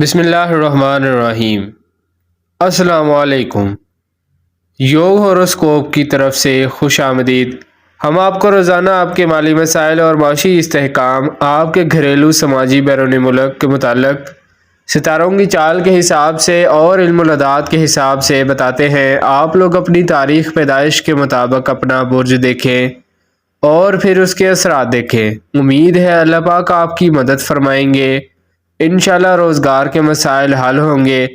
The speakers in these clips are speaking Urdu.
بسم اللہ الرحمن الرحیم۔ السلام علیکم۔ یوگ ہوروسکوپ کی طرف سے خوش آمدید۔ ہم آپ کو روزانہ آپ کے مالی مسائل اور معاشی استحکام، آپ کے گھریلو، سماجی، بیرون ملک کے متعلق ستاروں کی چال کے حساب سے اور علم العداد کے حساب سے بتاتے ہیں۔ آپ لوگ اپنی تاریخ پیدائش کے مطابق اپنا برج دیکھیں اور پھر اس کے اثرات دیکھیں۔ امید ہے اللہ پاک آپ کی مدد فرمائیں گے، انشاءاللہ روزگار کے مسائل حل ہوں گے۔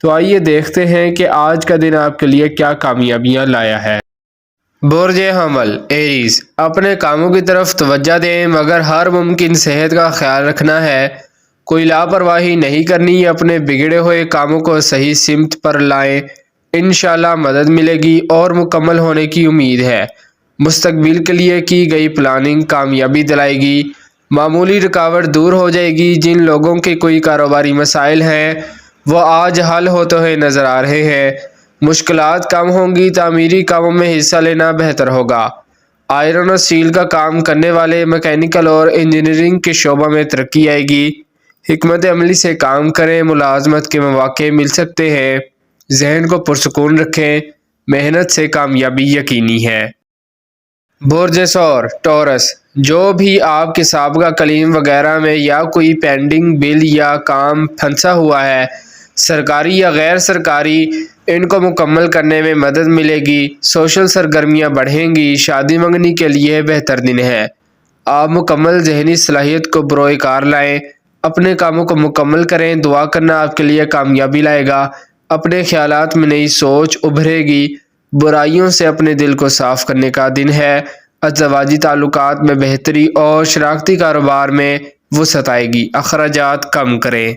تو آئیے دیکھتے ہیں کہ آج کا دن آپ کے لیے کیا کامیابیاں لایا ہے۔ برج حمل ایریز، اپنے کاموں کی طرف توجہ دیں مگر ہر ممکن صحت کا خیال رکھنا ہے۔ کوئی لاپرواہی نہیں کرنی، اپنے بگڑے ہوئے کاموں کو صحیح سمت پر لائیں، انشاءاللہ مدد ملے گی اور مکمل ہونے کی امید ہے۔ مستقبل کے لیے کی گئی پلاننگ کامیابی دلائے گی، معمولی رکاوٹ دور ہو جائے گی۔ جن لوگوں کے کوئی کاروباری مسائل ہیں وہ آج حل ہوتے ہوئے نظر آ رہے ہیں۔ مشکلات کم ہوں گی، تعمیری کاموں میں حصہ لینا بہتر ہوگا۔ آئرن اور اسٹیل کا کام کرنے والے میکینیکل اور انجینئرنگ کے شعبہ میں ترقی آئے گی۔ حکمت عملی سے کام کریں، ملازمت کے مواقع مل سکتے ہیں۔ ذہن کو پرسکون رکھیں، محنت سے کامیابی یقینی ہے۔ برج ثور ٹورس، جو بھی آپ کے سابقہ کلیم وغیرہ میں یا کوئی پینڈنگ بل یا کام پھنسا ہوا ہے، سرکاری یا غیر سرکاری، ان کو مکمل کرنے میں مدد ملے گی۔ سوشل سرگرمیاں بڑھیں گی، شادی منگنی کے لیے بہتر دن ہے۔ آپ مکمل ذہنی صلاحیت کو بروئے کار لائیں، اپنے کاموں کو مکمل کریں۔ دعا کرنا آپ کے لیے کامیابی لائے گا، اپنے خیالات میں نئی سوچ ابھرے گی۔ برائیوں سے اپنے دل کو صاف کرنے کا دن ہے۔ ازدواجی تعلقات میں بہتری اور شراکتی کاروبار میں وسعت آئے گی، اخراجات کم کریں۔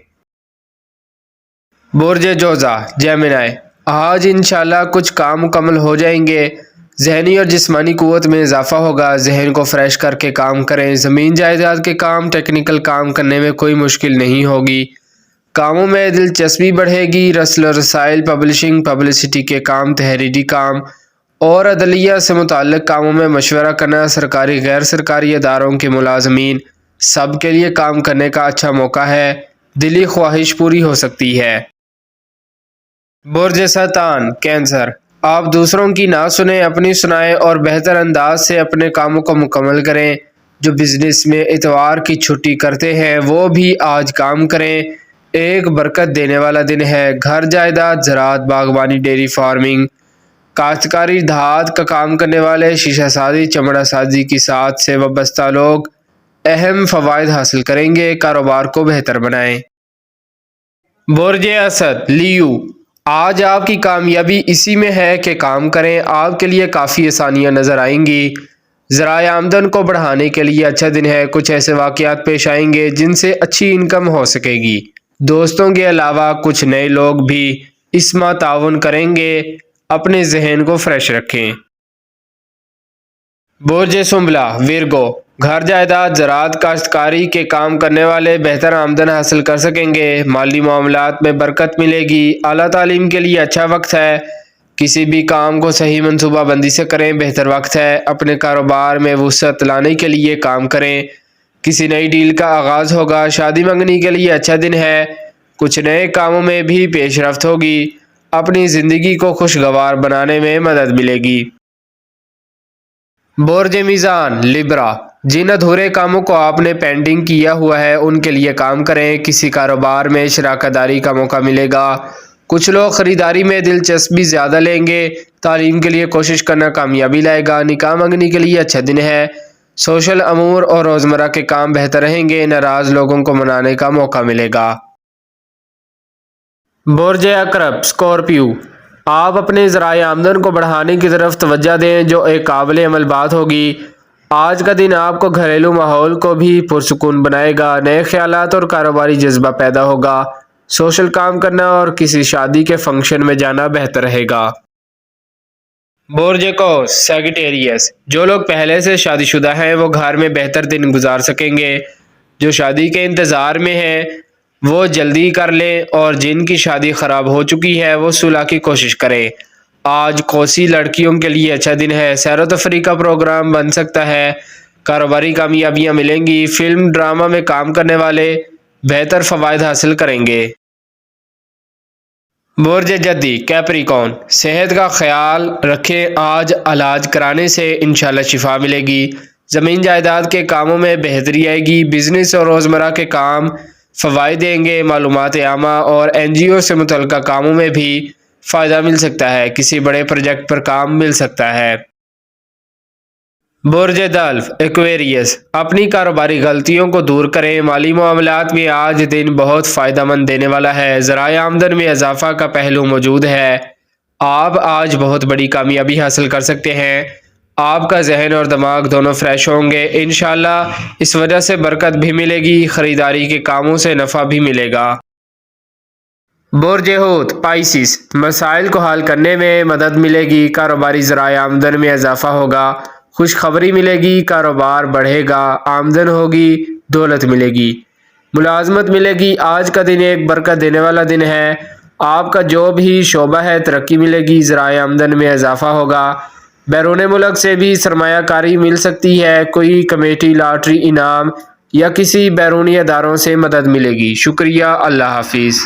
برج جوزہ جیمنائی، آج انشاءاللہ کچھ کام مکمل ہو جائیں گے۔ ذہنی اور جسمانی قوت میں اضافہ ہوگا، ذہن کو فریش کر کے کام کریں۔ زمین جائیداد کے کام، ٹیکنیکل کام کرنے میں کوئی مشکل نہیں ہوگی۔ کاموں میں دلچسپی بڑھے گی۔ رسل و رسائل، پبلشنگ، پبلسٹی کے کام، تحریری کام اور عدلیہ سے متعلق کاموں میں مشورہ کرنا، سرکاری غیر سرکاری اداروں کے ملازمین، سب کے لیے کام کرنے کا اچھا موقع ہے۔ دلی خواہش پوری ہو سکتی ہے۔ برج سرطان کینسر، آپ دوسروں کی نہ سنیں، اپنی سنائیں اور بہتر انداز سے اپنے کاموں کو مکمل کریں۔ جو بزنس میں اتوار کی چھٹی کرتے ہیں وہ بھی آج کام کریں۔ ایک برکت دینے والا دن ہے۔ گھر، جائیداد، زراعت، باغبانی، ڈیری فارمنگ، کاشتکاری، دھات کا کام کرنے والے، شیشہ سازی، چمڑا سازی کی ساتھ سے وابستہ لوگ اہم فوائد حاصل کریں گے۔ کاروبار کو بہتر بنائیں۔ برج اسد لیو، آج آپ کی کامیابی اسی میں ہے کہ کام کریں۔ آپ کے لیے کافی آسانیاں نظر آئیں گی۔ ذرائع آمدن کو بڑھانے کے لیے اچھا دن ہے۔ کچھ ایسے واقعات پیش آئیں گے جن سے اچھی انکم ہو سکے گی۔ دوستوں کے علاوہ کچھ نئے لوگ بھی اس ماہ تعاون کریں گے۔ اپنے ذہن کو فریش رکھیں۔ برج سنبلہ ورگو، گھر، جائیداد، زراعت، کاشتکاری کے کام کرنے والے بہتر آمدن حاصل کر سکیں گے۔ مالی معاملات میں برکت ملے گی۔ اعلیٰ تعلیم کے لیے اچھا وقت ہے۔ کسی بھی کام کو صحیح منصوبہ بندی سے کریں، بہتر وقت ہے۔ اپنے کاروبار میں وسعت لانے کے لیے کام کریں۔ کسی نئی ڈیل کا آغاز ہوگا۔ شادی منگنی کے لیے اچھا دن ہے۔ کچھ نئے کاموں میں بھی پیش رفت ہوگی۔ اپنی زندگی کو خوشگوار بنانے میں مدد ملے گی۔ برج میزان لبرا، جن ادھورے کاموں کو آپ نے پینڈنگ کیا ہوا ہے ان کے لیے کام کریں۔ کسی کاروبار میں شراکت داری کا موقع ملے گا۔ کچھ لوگ خریداری میں دلچسپی زیادہ لیں گے۔ تعلیم کے لیے کوشش کرنا کامیابی لائے گا۔ نکاح منگنی کے لیے اچھا دن ہے۔ سوشل امور اور روزمرہ کے کام بہتر رہیں گے۔ ناراض لوگوں کو منانے کا موقع ملے گا۔ برج عقرب اسکارپیو، آپ اپنے ذرائع آمدن کو بڑھانے کی طرف توجہ دیں جو ایک قابل عمل بات ہوگی۔ آج کا دن آپ کو گھریلو ماحول کو بھی پرسکون بنائے گا۔ نئے خیالات اور کاروباری جذبہ پیدا ہوگا۔ سوشل کام کرنا اور کسی شادی کے فنکشن میں جانا بہتر رہے گا۔ برج قوس سیگیٹیریس، جو لوگ پہلے سے شادی شدہ ہیں وہ گھر میں بہتر دن گزار سکیں گے۔ جو شادی کے انتظار میں ہیں وہ جلدی کر لیں اور جن کی شادی خراب ہو چکی ہے وہ صلح کی کوشش کریں۔ آج قوسی لڑکیوں کے لیے اچھا دن ہے۔ سیر و تفریح کا پروگرام بن سکتا ہے۔ کاروباری کامیابیاں ملیں گی۔ فلم ڈرامہ میں کام کرنے والے بہتر فوائد حاصل کریں گے۔ برج جدی کیپریکون، صحت کا خیال رکھیں، آج علاج کرانے سے انشاءاللہ شفا ملے گی۔ زمین جائیداد کے کاموں میں بہتری آئے گی، بزنس اور روزمرہ کے کام فوائد دیں گے، معلومات عامہ اور NGO سے متعلقہ کاموں میں بھی فائدہ مل سکتا ہے، کسی بڑے پروجیکٹ پر کام مل سکتا ہے۔ برج دلف ایکویریس، اپنی کاروباری غلطیوں کو دور کریں، مالی معاملات میں آج دن بہت فائدہ مند دینے والا ہے، ذرائع آمدن میں اضافہ کا پہلو موجود ہے، آپ آج بہت بڑی کامیابی حاصل کر سکتے ہیں، آپ کا ذہن اور دماغ دونوں فریش ہوں گے، انشاءاللہ اس وجہ سے برکت بھی ملے گی، خریداری کے کاموں سے نفع بھی ملے گا۔ برج حوت پائسس، مسائل کو حل کرنے میں مدد ملے گی، کاروباری ذرائع آمدن میں اضافہ ہوگا، خوشخبری ملے گی، کاروبار بڑھے گا، آمدن ہوگی، دولت ملے گی، ملازمت ملے گی، آج کا دن ایک برکت دینے والا دن ہے، آپ کا جو بھی شعبہ ہے ترقی ملے گی، ذرائع آمدن میں اضافہ ہوگا، بیرون ملک سے بھی سرمایہ کاری مل سکتی ہے، کوئی کمیٹی، لاٹری، انعام یا کسی بیرونی اداروں سے مدد ملے گی۔ شکریہ، اللہ حافظ۔